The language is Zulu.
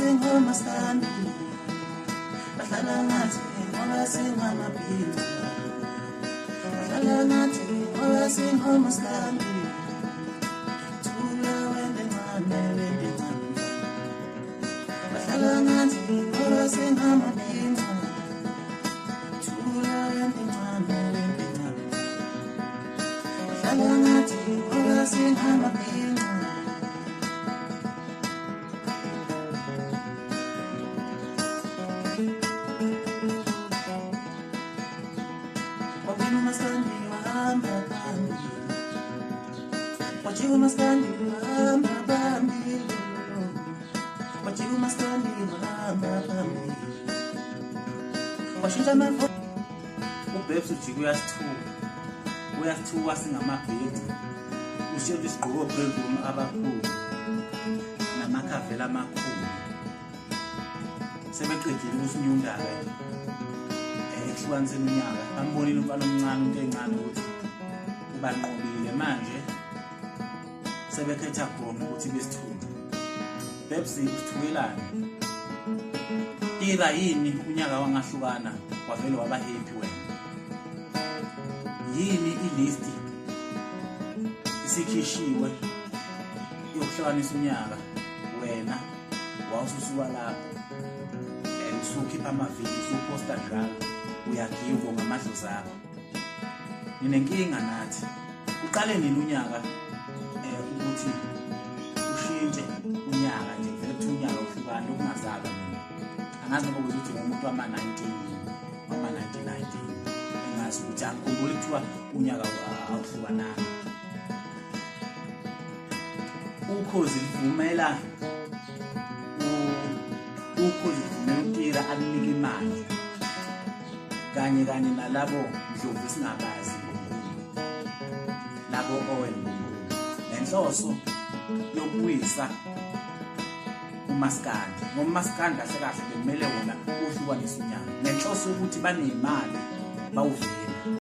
sengoma skandi bahlala ngathi ngoba singamaphilo bahlala ngathi ngoba sengoma skandi thula wende ngane bahlala ngathi ngoba singamaphilo thula wende ngane bahlala ngathi ngoba singamaphilo Wajibu maskandi wahamba bambi Wajibu maskandi wahamba bambi Wajibu maskandi wahamba bambi Washintsha mafo Ubebs ujike uyasithuka singamabhedi ushiye isigqoko phezulu abakhulu namakhavela amakhulu sebeqedile usinyundaka ehlukaniseni unyaka bambonile umfana omncane into encane ukuthi ubanqobile manje sebekhetha khona ukuthi besithunde Bebsi usithukelana ira yini unyaka wangahlukana wavele waba happy wena yini ilist isikhishiwe yokuhlanganisa unyaka wena wawususuka lapho usukhipha amavideo usuposta njalo uyagiva ngamadlozi akho ninenkinga nathi uqale nini unyaka ukuthi ushintshe unyaka nje vele kuthi unyaka uhlukana okungazalwa mina angazi noma ukuthi umuntu wama-19 wama-1919 engazi ukuthi angikhumbuli kuthiwa unyaka awuhlukananga ukhozi livumela utira alinike imali kanye nalabo mdlovu esingabazi labo owena nenhloso yokuyisa umaskandi ngoba umaskandi kahle bekumele wona uhlukanisa unyaka nenhloso ukuthi banemali bawuvele